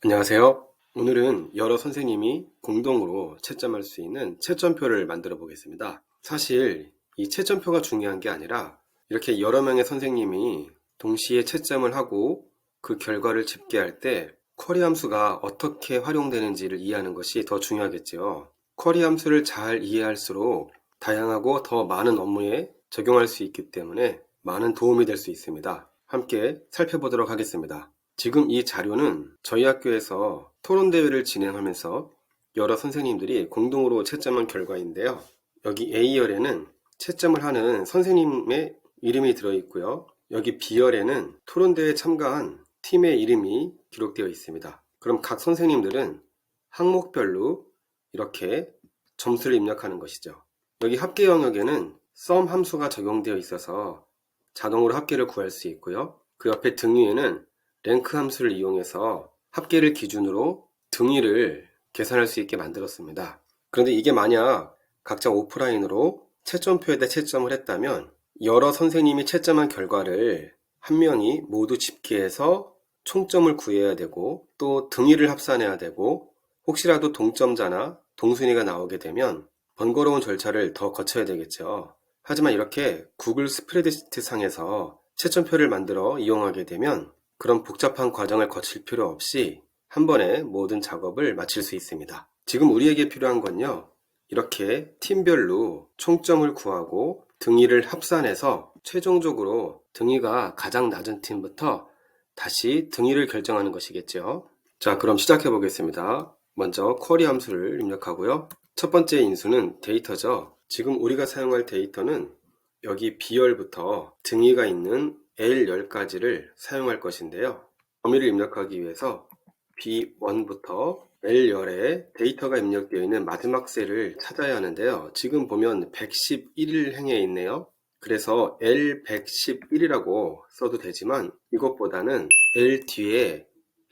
안녕하세요. 오늘은 여러 선생님이 공동으로 채점할 수 있는 채점표를 만들어 보겠습니다. 사실 이 채점표가 중요한 게 아니라 이렇게 여러 명의 선생님이 동시에 채점을 하고 그 결과를 집계할 때 쿼리 함수가 어떻게 활용되는지를 이해하는 것이 더 중요하겠죠. 쿼리 함수를 잘 이해할수록 다양하고 더 많은 업무에 적용할 수 있기 때문에 많은 도움이 될 수 있습니다. 함께 살펴보도록 하겠습니다. 지금 이 자료는 저희 학교에서 토론대회를 진행하면서 여러 선생님들이 공동으로 채점한 결과인데요. 여기 A열에는 채점을 하는 선생님의 이름이 들어있고요. 여기 B열에는 토론대회에 참가한 팀의 이름이 기록되어 있습니다. 그럼 각 선생님들은 항목별로 이렇게 점수를 입력하는 것이죠. 여기 합계 영역에는 sum 함수가 적용되어 있어서 자동으로 합계를 구할 수 있고요. 그 옆에 등위에는 랭크 함수를 이용해서 합계를 기준으로 등위를 계산할 수 있게 만들었습니다. 그런데 이게 만약 각자 오프라인으로 채점표에다 채점을 했다면 여러 선생님이 채점한 결과를 한 명이 모두 집계해서 총점을 구해야 되고 또 등위를 합산해야 되고 혹시라도 동점자나 동순위가 나오게 되면 번거로운 절차를 더 거쳐야 되겠죠. 하지만 이렇게 구글 스프레드시트 상에서 채점표를 만들어 이용하게 되면 그런 복잡한 과정을 거칠 필요 없이 한 번에 모든 작업을 마칠 수 있습니다. 지금 우리에게 필요한 건요, 이렇게 팀별로 총점을 구하고 등위를 합산해서 최종적으로 등위가 가장 낮은 팀부터 다시 등위를 결정하는 것이겠죠. 자, 그럼 시작해 보겠습니다. 먼저 쿼리 함수를 입력하고요. 첫 번째 인수는 데이터죠. 지금 우리가 사용할 데이터는 여기 B열부터 등위가 있는 L10까지를 사용할 것인데요. 범위를 입력하기 위해서 B1부터 L10에 데이터가 입력되어 있는 마지막 셀을 찾아야 하는데요. 지금 보면 111행에 있네요. 그래서 L111이라고 써도 되지만 이것보다는 L 뒤에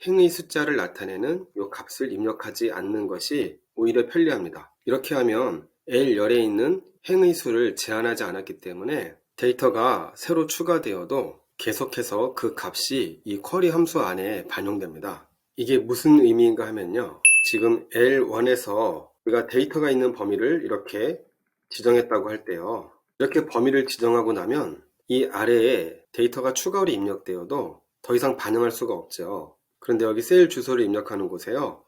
행의 숫자를 나타내는 이 값을 입력하지 않는 것이 오히려 편리합니다. 이렇게 하면 L10에 있는 행의 수를 제한하지 않았기 때문에 데이터가 새로 추가되어도 계속해서 그 값이 이 쿼리 함수 안에 반영됩니다. 이게 무슨 의미인가 하면요. 지금 L1에서 우리가 데이터가 있는 범위를 이렇게 지정했다고 할 때요. 이렇게 범위를 지정하고 나면 이 아래에 데이터가 추가로 입력되어도 더 이상 반영할 수가 없죠. 그런데 여기 셀 주소를 입력하는 곳에요.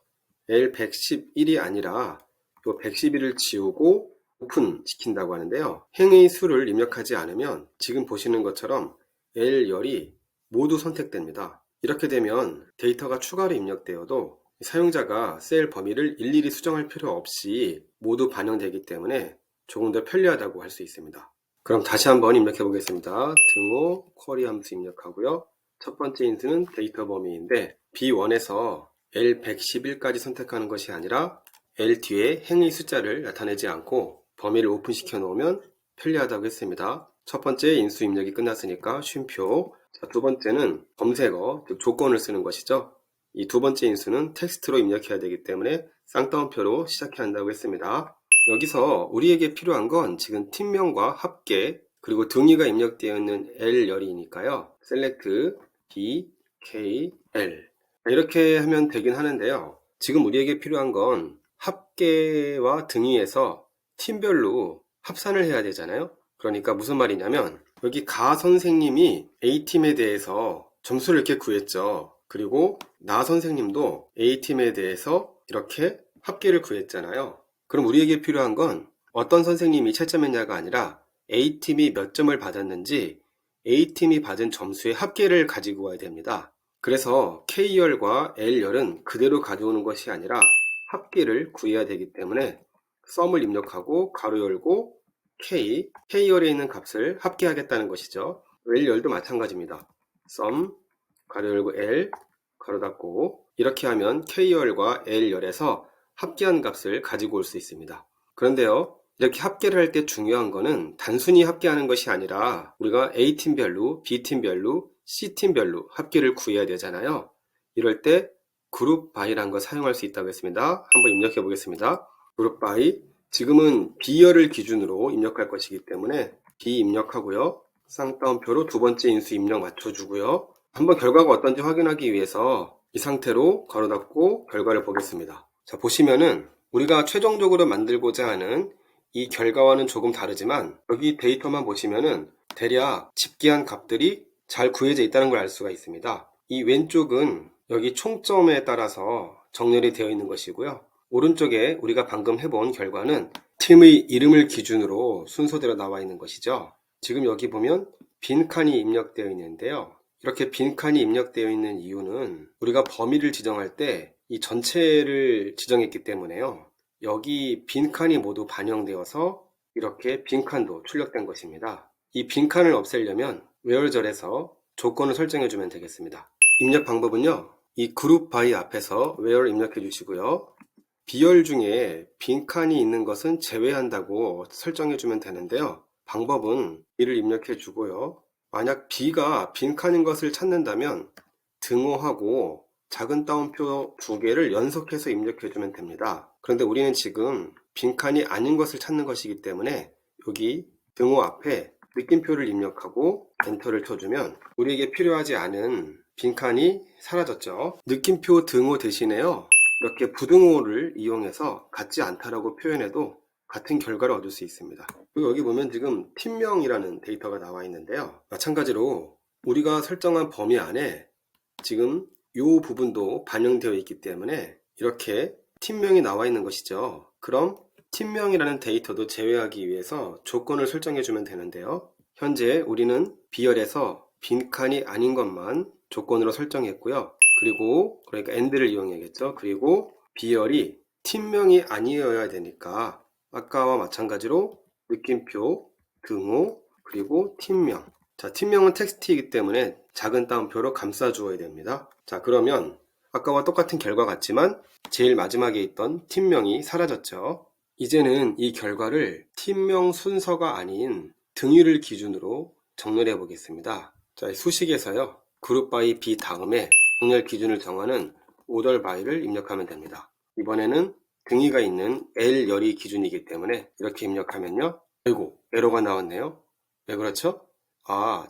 L111이 아니라 이 111을 지우고 오픈 시킨다고 하는데요. 행의 수를 입력하지 않으면 지금 보시는 것처럼 L열이 모두 선택됩니다. 이렇게 되면 데이터가 추가로 입력되어도 사용자가 셀 범위를 일일이 수정할 필요 없이 모두 반영되기 때문에 조금 더 편리하다고 할 수 있습니다. 그럼 다시 한번 입력해 보겠습니다. 등호 쿼리 함수 입력하고요. 첫 번째 인수는 데이터 범위인데 B1에서 L111까지 선택하는 것이 아니라 L 뒤에 행의 숫자를 나타내지 않고 범위를 오픈시켜 놓으면 편리하다고 했습니다. 첫 번째 인수 입력이 끝났으니까 쉼표. 자, 두 번째는 검색어, 즉 조건을 쓰는 것이죠. 이 두 번째 인수는 텍스트로 입력해야 되기 때문에 쌍따옴표로 시작해야 한다고 했습니다. 여기서 우리에게 필요한 건 지금 팀명과 합계 그리고 등위가 입력되어 있는 L열이니까요. select B, K, L 이렇게 하면 되긴 하는데요. 지금 우리에게 필요한 건 합계와 등위에서 팀별로 합산을 해야 되잖아요. 그러니까 무슨 말이냐면 여기 가 선생님이 A팀에 대해서 점수를 이렇게 구했죠. 그리고 나 선생님도 A팀에 대해서 이렇게 합계를 구했잖아요. 그럼 우리에게 필요한 건 어떤 선생님이 채점했냐가 아니라 A팀이 몇 점을 받았는지 A팀이 받은 점수의 합계를 가지고 와야 됩니다. 그래서 K열과 L열은 그대로 가져오는 것이 아니라 합계를 구해야 되기 때문에 썸을 입력하고 가로 열고 K열에 있는 값을 합계하겠다는 것이죠. L열도 마찬가지입니다. 썸 가로 열고 L 가로 닫고 이렇게 하면 K열과 L열에서 합계한 값을 가지고 올 수 있습니다. 그런데요, 이렇게 합계를 할 때 중요한 거는 단순히 합계하는 것이 아니라 우리가 A팀별로, B팀별로, C팀별로 합계를 구해야 되잖아요. 이럴 때 그룹 바이라는 걸 사용할 수 있다고 했습니다. 한번 입력해 보겠습니다. 그룹 바이, 지금은 B열을 기준으로 입력할 것이기 때문에 B 입력하고요. 쌍따옴표로 두 번째 인수 입력 맞춰주고요. 한번 결과가 어떤지 확인하기 위해서 이 상태로 괄호 닫고 결과를 보겠습니다. 자, 보시면은 우리가 최종적으로 만들고자 하는 이 결과와는 조금 다르지만 여기 데이터만 보시면은 대략 집계한 값들이 잘 구해져 있다는 걸 알 수가 있습니다. 이 왼쪽은 여기 총점에 따라서 정렬이 되어 있는 것이고요. 오른쪽에 우리가 방금 해본 결과는 팀의 이름을 기준으로 순서대로 나와 있는 것이죠. 지금 여기 보면 빈칸이 입력되어 있는데요. 이렇게 빈칸이 입력되어 있는 이유는 우리가 범위를 지정할 때 이 전체를 지정했기 때문에요. 여기 빈칸이 모두 반영되어서 이렇게 빈칸도 출력된 것입니다. 이 빈칸을 없애려면 where절에서 조건을 설정해 주면 되겠습니다. 입력 방법은요. 이 그룹 바이 앞에서 where 입력해 주시고요. 비열 중에 빈칸이 있는 것은 제외한다고 설정해 주면 되는데요. 방법은 B를 입력해 주고요. 만약 B가 빈칸인 것을 찾는다면 등호하고 작은 따옴표 두 개를 연속해서 입력해 주면 됩니다. 그런데 우리는 지금 빈칸이 아닌 것을 찾는 것이기 때문에 여기 등호 앞에 느낌표를 입력하고 엔터를 쳐주면 우리에게 필요하지 않은 빈칸이 사라졌죠. 느낌표 등호 대신에요. 이렇게 부등호를 이용해서 같지 않다라고 표현해도 같은 결과를 얻을 수 있습니다. 그리고 여기 보면 지금 팀명이라는 데이터가 나와 있는데요. 마찬가지로 우리가 설정한 범위 안에 지금 이 부분도 반영되어 있기 때문에 이렇게 팀명이 나와 있는 것이죠. 그럼 팀명이라는 데이터도 제외하기 위해서 조건을 설정해 주면 되는데요. 현재 우리는 B열에서 빈칸이 아닌 것만 조건으로 설정했고요. 그리고 그러니까 AND를 이용해야겠죠. 그리고 B열이 팀명이 아니어야 되니까 아까와 마찬가지로 느낌표, 등호, 그리고 팀명. 자, 팀명은 텍스트이기 때문에 작은 따옴표로 감싸 주어야 됩니다. 자, 그러면 아까와 똑같은 결과 같지만 제일 마지막에 있던 팀명이 사라졌죠. 이제는 이 결과를 팀명 순서가 아닌 등위를 기준으로 정렬해 보겠습니다. 자, 수식에서요. 그룹 바이 B 다음에 정렬 기준을 정하는 오더 바이를 입력하면 됩니다. 이번에는 등위가 있는 L열이 기준이기 때문에 이렇게 입력하면요. 아이고, 에러가 나왔네요. 왜 그렇죠?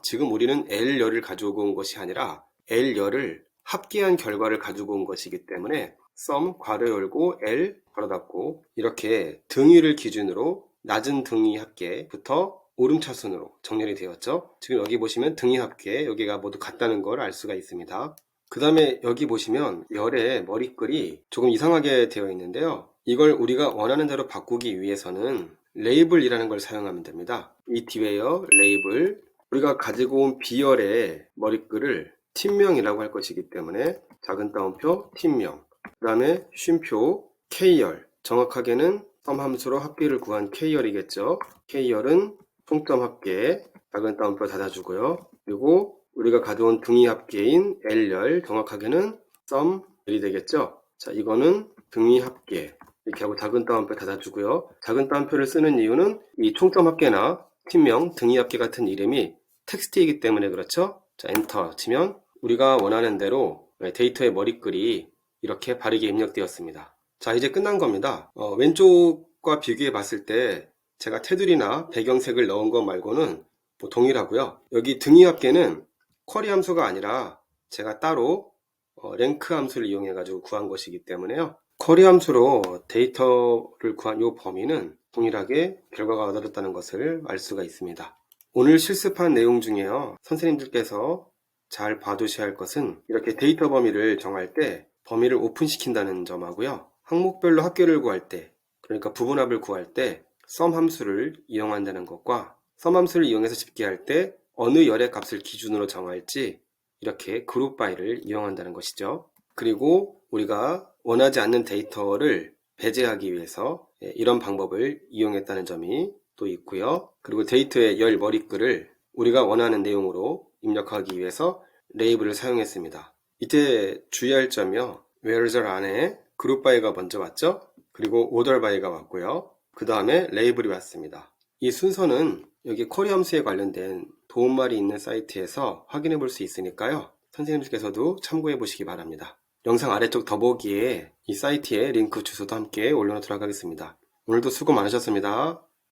지금 우리는 L열을 가지고 온 것이 아니라 L열을 합계한 결과를 가지고 온 것이기 때문에 sum 괄호 열고 L 괄호 닫고 이렇게 등위를 기준으로 낮은 등위 합계부터 오름차순으로 정렬이 되었죠. 지금 여기 보시면 등위 합계 여기가 모두 같다는 걸 알 수가 있습니다. 그 다음에 여기 보시면 열의 머리글이 조금 이상하게 되어 있는데요. 이걸 우리가 원하는 대로 바꾸기 위해서는 레이블이라는 걸 사용하면 됩니다. 이 뒤에요 레이블 우리가 가지고 온 B열의 머리글을 팀명이라고 할 것이기 때문에 작은 따옴표 팀명 그 다음에 쉼표 K열 정확하게는 sum 함수로 합계를 구한 K열이겠죠. K열은 총점 합계 작은 따옴표 닫아주고요. 그리고 우리가 가져온 등위 합계인 L열 정확하게는 sum이 되겠죠. 자, 이거는 등위 합계 이렇게 하고 작은 따옴표 닫아주고요. 작은 따옴표를 쓰는 이유는 이 총점 합계나 팀명, 등위 합계 같은 이름이 텍스트이기 때문에 그렇죠. 자, 엔터 치면 우리가 원하는 대로 데이터의 머리글이 이렇게 바르게 입력되었습니다. 자, 이제 끝난 겁니다. 왼쪽과 비교해 봤을 때 제가 테두리나 배경색을 넣은 것 말고는 뭐 동일하고요. 여기 등위 합계는 쿼리 함수가 아니라 제가 따로 랭크 함수를 이용해 가지고 구한 것이기 때문에요. 쿼리 함수로 데이터를 구한 이 범위는 동일하게 결과가 얻어졌다는 것을 알 수가 있습니다. 오늘 실습한 내용 중에요. 선생님들께서 잘 봐두셔야 할 것은 이렇게 데이터 범위를 정할 때 범위를 오픈시킨다는 점하고요. 항목별로 합계를 구할 때 그러니까 부분합을 구할 때 sum 함수를 이용한다는 것과 sum 함수를 이용해서 집계할 때 어느 열의 값을 기준으로 정할지 이렇게 그룹 바이를 이용한다는 것이죠. 그리고 우리가 원하지 않는 데이터를 배제하기 위해서 이런 방법을 이용했다는 점이 또 있고요. 그리고 데이터의 열 머리글을 우리가 원하는 내용으로 입력하기 위해서 레이블을 사용했습니다. 이때 주의할 점이요. where절 안에 그룹 바이가 먼저 왔죠. 그리고 order 바이가 왔고요. 그 다음에 레이블이 왔습니다. 이 순서는 여기 쿼리 함수에 관련된 도움말이 있는 사이트에서 확인해 볼 수 있으니까요. 선생님들께서도 참고해 보시기 바랍니다. 영상 아래쪽 더보기에 이 사이트의 링크 주소도 함께 올려놓도록 하겠습니다. 오늘도 수고 많으셨습니다.